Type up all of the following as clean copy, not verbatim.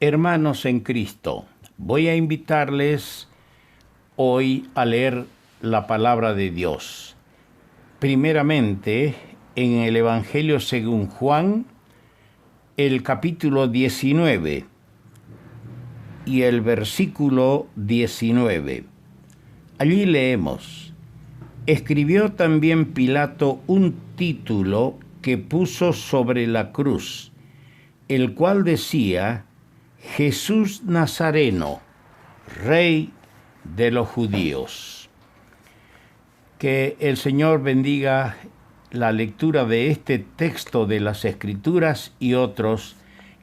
Hermanos en Cristo, voy a invitarles hoy a leer la palabra de Dios. Primeramente, en el Evangelio según Juan, el capítulo 19 y el versículo 19. Allí leemos: escribió también Pilato un título que puso sobre la cruz, el cual decía: Jesús Nazareno, Rey de los judíos. Que el Señor bendiga la lectura de este texto de las Escrituras y otros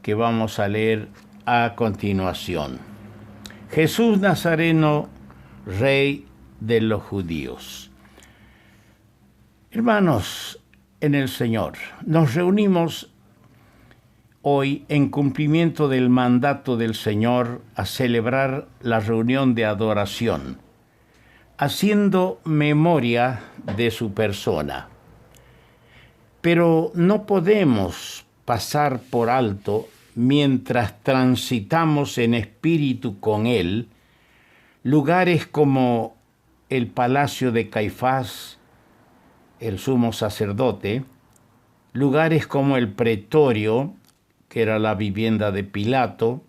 que vamos a leer a continuación. Jesús Nazareno, Rey de los judíos. Hermanos en el Señor, nos reunimos hoy, en cumplimiento del mandato del Señor, a celebrar la reunión de adoración, haciendo memoria de su persona. Pero no podemos pasar por alto, mientras transitamos en espíritu con Él, lugares como el palacio de Caifás, el sumo sacerdote, lugares como el pretorio, que era la vivienda de Pilato,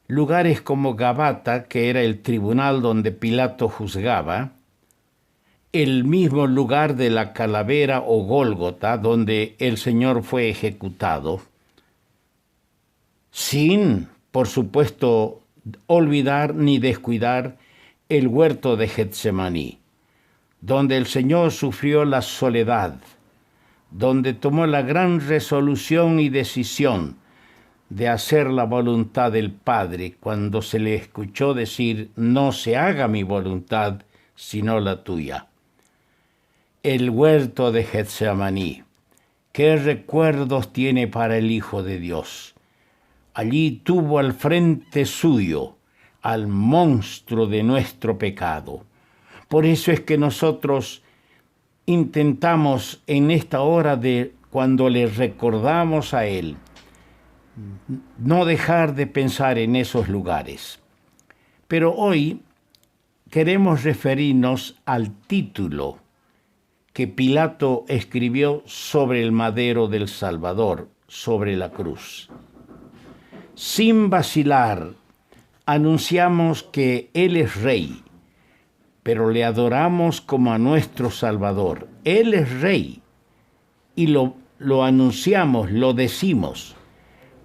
lugares como Gabata, que era el tribunal donde Pilato juzgaba, el mismo lugar de la calavera o Gólgota, donde el Señor fue ejecutado, sin, por supuesto, olvidar ni descuidar el huerto de Getsemaní, donde el Señor sufrió la soledad, donde tomó la gran resolución y decisión de hacer la voluntad del Padre cuando se le escuchó decir: no se haga mi voluntad, sino la tuya. El huerto de Getsemaní, ¿qué recuerdos tiene para el Hijo de Dios? Allí tuvo al frente suyo al monstruo de nuestro pecado. Por eso es que nosotros intentamos en esta hora de cuando le recordamos a Él, no dejar de pensar en esos lugares. Pero hoy queremos referirnos al título que Pilato escribió sobre el madero del Salvador, sobre la cruz. Sin vacilar, anunciamos que Él es Rey, pero le adoramos como a nuestro Salvador. Él es Rey y lo anunciamos, lo decimos,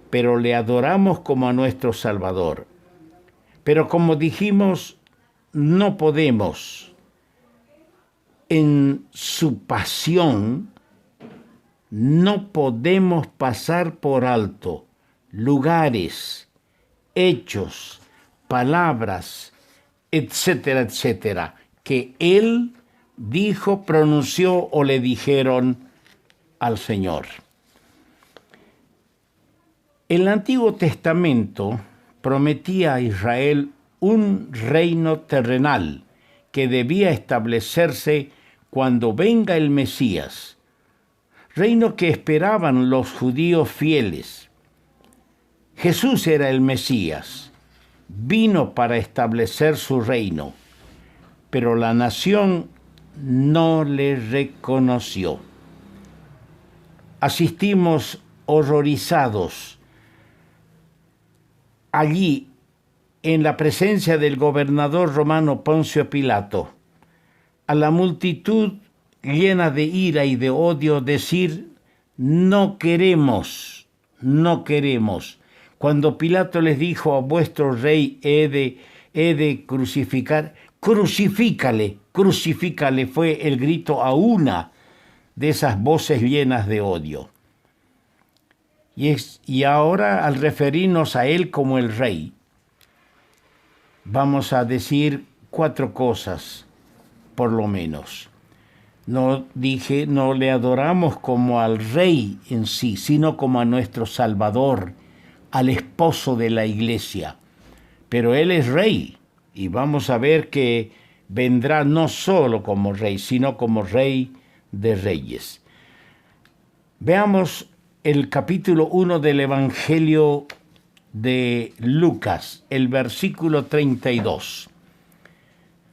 pero le adoramos como a nuestro Salvador. Pero como dijimos, no podemos, en su pasión, no podemos pasar por alto lugares, hechos, palabras, etcétera, etcétera, que Él dijo, pronunció o le dijeron al Señor. El Antiguo Testamento prometía a Israel un reino terrenal que debía establecerse cuando venga el Mesías, reino que esperaban los judíos fieles. Jesús era el Mesías. Vino para establecer su reino, pero la nación no le reconoció. Asistimos horrorizados allí, en la presencia del gobernador romano Poncio Pilato, a la multitud llena de ira y de odio decir: no queremos, no queremos. Cuando Pilato les dijo: a vuestro rey he de crucificar, crucifícale, crucifícale, fue el grito a una de esas voces llenas de odio. Y ahora, al referirnos a Él como el Rey, vamos a decir 4 cosas, por lo menos. No le adoramos como al Rey en sí, sino como a nuestro Salvador, al esposo de la iglesia. Pero Él es Rey, y vamos a ver que vendrá no solo como Rey, sino como Rey de Reyes. Veamos el capítulo 1 del Evangelio de Lucas, el versículo 32.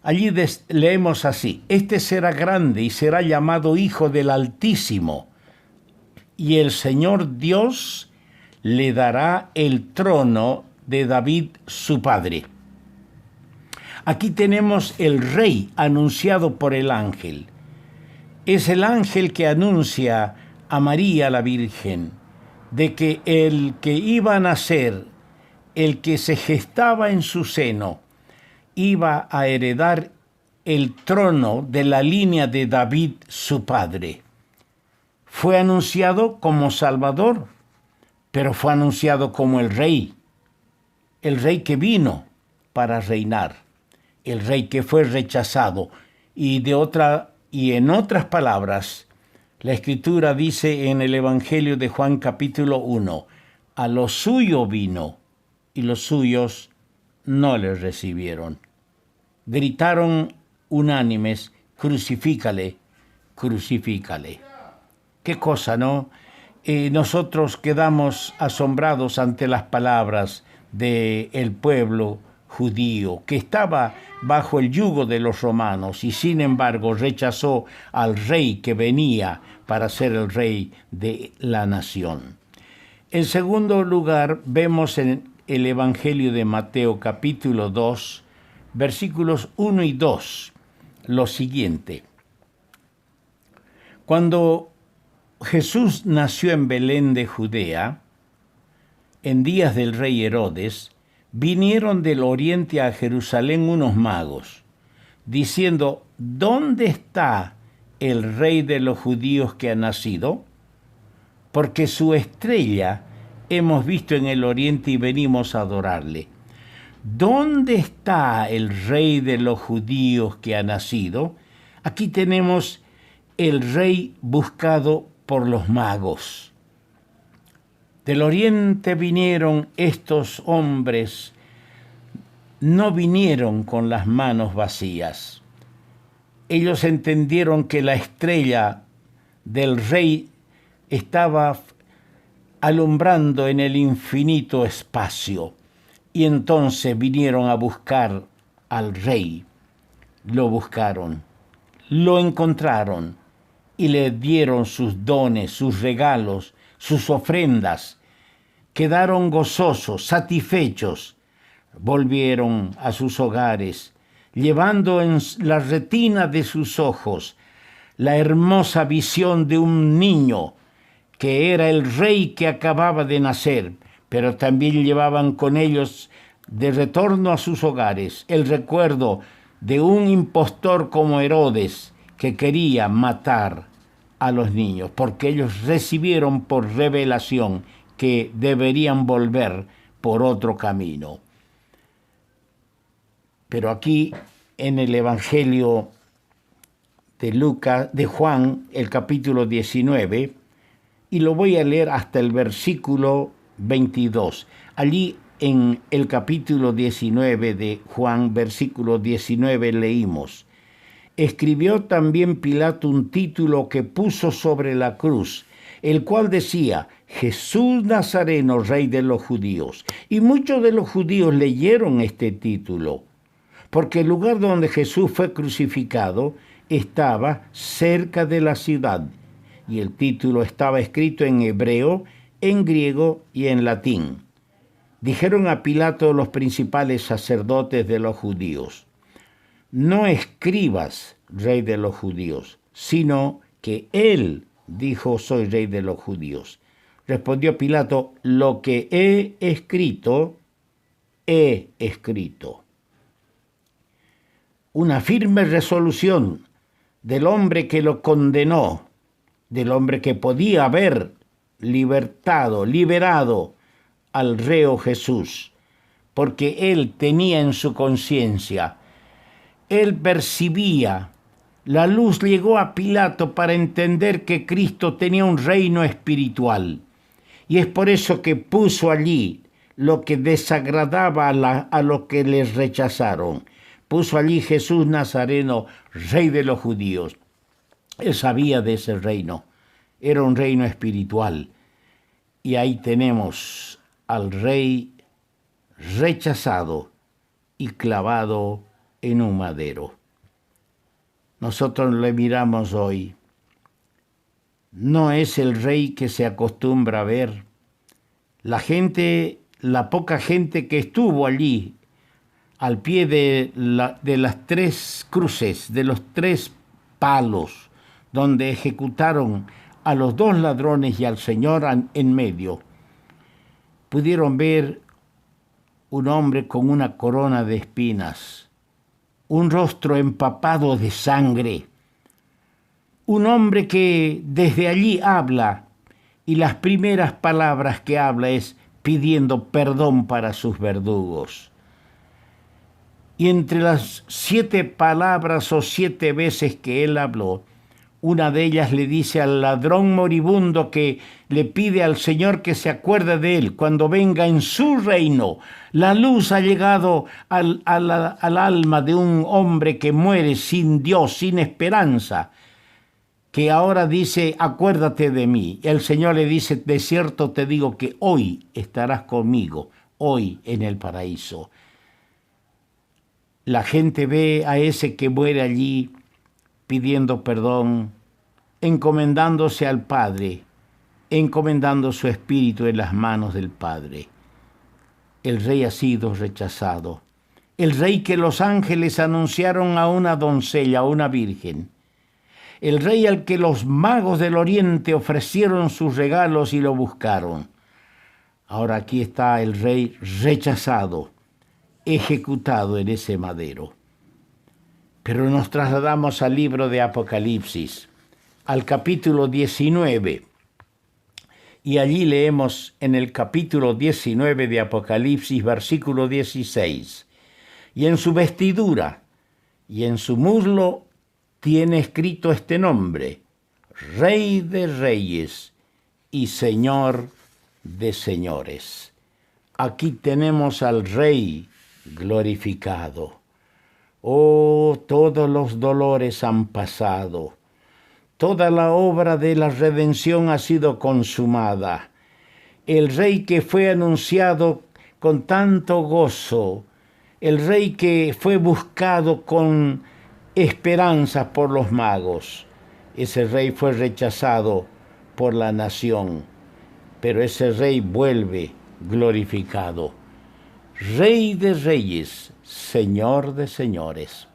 Allí leemos así: este será grande y será llamado Hijo del Altísimo, y el Señor Dios le dará el trono de David su padre. Aquí tenemos el rey anunciado por el ángel. Es el ángel que anuncia a María la Virgen de que el que iba a nacer, el que se gestaba en su seno, iba a heredar el trono de la línea de David su padre. Fue anunciado como Salvador, pero fue anunciado como el rey que vino para reinar, el rey que fue rechazado. Y en otras palabras, la Escritura dice en el Evangelio de Juan capítulo 1, a lo suyo vino y los suyos no le recibieron. Gritaron unánimes: crucifícale, crucifícale. Qué cosa, ¿no? Nosotros quedamos asombrados ante las palabras del pueblo judío, que estaba bajo el yugo de los romanos y sin embargo rechazó al rey que venía para ser el rey de la nación. En segundo lugar, vemos en el Evangelio de Mateo capítulo 2, versículos 1 y 2, lo siguiente. Cuando Jesús nació en Belén de Judea, en días del rey Herodes, vinieron del oriente a Jerusalén unos magos, diciendo: ¿dónde está el rey de los judíos que ha nacido? Porque su estrella hemos visto en el oriente y venimos a adorarle. ¿Dónde está el rey de los judíos que ha nacido? Aquí tenemos el rey buscado por los magos. Del oriente vinieron estos hombres, no vinieron con las manos vacías. Ellos entendieron que la estrella del rey estaba alumbrando en el infinito espacio, y entonces vinieron a buscar al rey. Lo buscaron, lo encontraron y le dieron sus dones, sus regalos, sus ofrendas. Quedaron gozosos, satisfechos. Volvieron a sus hogares, llevando en la retina de sus ojos la hermosa visión de un niño que era el rey que acababa de nacer, pero también llevaban con ellos de retorno a sus hogares el recuerdo de un impostor como Herodes que quería matar a los niños, porque ellos recibieron por revelación que deberían volver por otro camino. Pero aquí en el Evangelio de Juan, el capítulo 19, y lo voy a leer hasta el versículo 22. Allí en el capítulo 19 de Juan, versículo 19, leímos: escribió también Pilato un título que puso sobre la cruz, el cual decía: Jesús Nazareno, Rey de los Judíos. Y muchos de los judíos leyeron este título, porque el lugar donde Jesús fue crucificado estaba cerca de la ciudad, y el título estaba escrito en hebreo, en griego y en latín. Dijeron a Pilato los principales sacerdotes de los judíos: no escribas Rey de los Judíos, sino que él dijo: soy Rey de los Judíos. Respondió Pilato: lo que he escrito, he escrito. Una firme resolución del hombre que lo condenó, del hombre que podía haber liberado al reo Jesús, porque él tenía en su conciencia, él percibía, la luz llegó a Pilato para entender que Cristo tenía un reino espiritual, y es por eso que puso allí lo que desagradaba a lo que les rechazaron. Puso allí: Jesús Nazareno, Rey de los Judíos. Él sabía de ese reino. Era un reino espiritual. Y ahí tenemos al Rey rechazado y clavado en un madero. Nosotros le miramos hoy. No es el rey que se acostumbra a ver. La poca gente que estuvo allí, al pie de las tres cruces, de los tres palos, donde ejecutaron a los dos ladrones y al Señor en medio, pudieron ver un hombre con una corona de espinas, un rostro empapado de sangre, un hombre que desde allí habla, y las primeras palabras que habla es pidiendo perdón para sus verdugos. Y entre las 7 palabras o 7 veces que él habló, una de ellas le dice al ladrón moribundo que le pide al Señor que se acuerde de él cuando venga en su reino. La luz ha llegado al alma de un hombre que muere sin Dios, sin esperanza, que ahora dice, acuérdate de mí. El Señor le dice, de cierto te digo que hoy estarás conmigo, hoy en el paraíso. La gente ve a ese que muere allí pidiendo perdón, encomendándose al Padre, encomendando su espíritu en las manos del Padre. El rey ha sido rechazado. El rey que los ángeles anunciaron a una doncella, a una virgen. El rey al que los magos del oriente ofrecieron sus regalos y lo buscaron. Ahora aquí está el rey rechazado, ejecutado en ese madero. Pero nos trasladamos al libro de Apocalipsis, al capítulo 19. Y allí leemos en el capítulo 19 de Apocalipsis, versículo 16. Y en su vestidura y en su muslo tiene escrito este nombre: Rey de Reyes y Señor de Señores. Aquí tenemos al Rey glorificado. Oh, todos los dolores han pasado. Toda la obra de la redención ha sido consumada. El Rey que fue anunciado con tanto gozo, el Rey que fue buscado con esperanza por los magos, ese Rey fue rechazado por la nación, pero ese Rey vuelve glorificado. Rey de Reyes, Señor de Señores.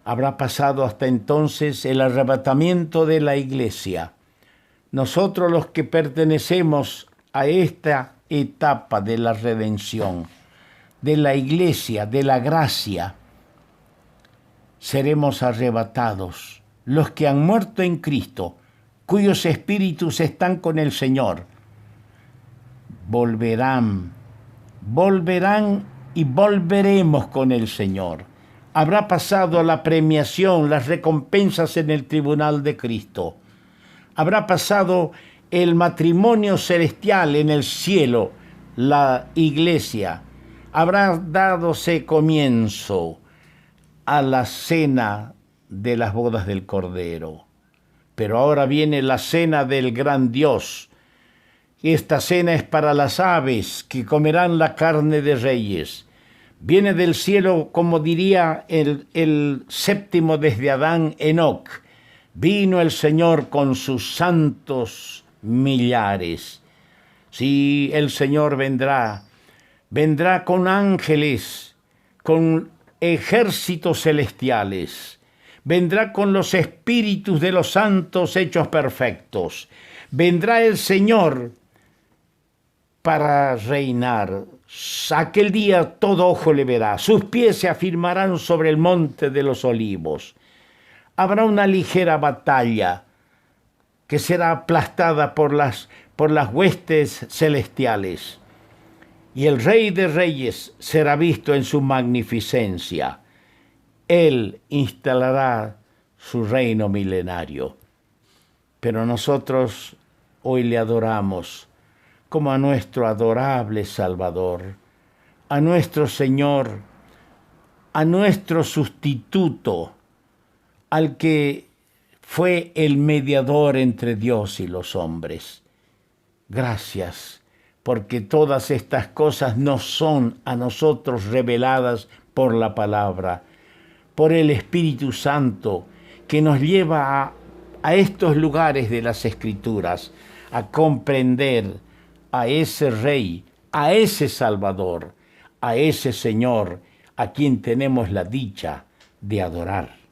Habrá pasado hasta entonces el arrebatamiento de la iglesia. Nosotros los que pertenecemos a esta etapa de la redención, de la iglesia, de la gracia, seremos arrebatados. Los que han muerto en Cristo, cuyos espíritus están con el Señor, volverán y volveremos con el Señor. Habrá pasado la premiación, las recompensas en el tribunal de Cristo. Habrá pasado el matrimonio celestial en el cielo, la iglesia. Habrá dadose comienzo a la cena de las bodas del Cordero. Pero ahora viene la cena del gran Dios. Esta cena es para las aves que comerán la carne de reyes. Viene del cielo, como diría el séptimo desde Adán, Enoc. Vino el Señor con sus santos millares. Sí, el Señor vendrá con ángeles, con ejércitos celestiales. Vendrá con los espíritus de los santos hechos perfectos. Vendrá el Señor para reinar. Aquel día todo ojo le verá. Sus pies se afirmarán sobre el monte de los olivos. Habrá una ligera batalla que será aplastada por las huestes celestiales. Y el Rey de Reyes será visto en su magnificencia. Él instalará su reino milenario. Pero nosotros hoy le adoramos como a nuestro adorable Salvador, a nuestro Señor, a nuestro sustituto, al que fue el mediador entre Dios y los hombres. Gracias, porque todas estas cosas nos son a nosotros reveladas por la palabra, por el Espíritu Santo, que nos lleva a estos lugares de las Escrituras, a comprender a ese Rey, a ese Salvador, a ese Señor, a quien tenemos la dicha de adorar.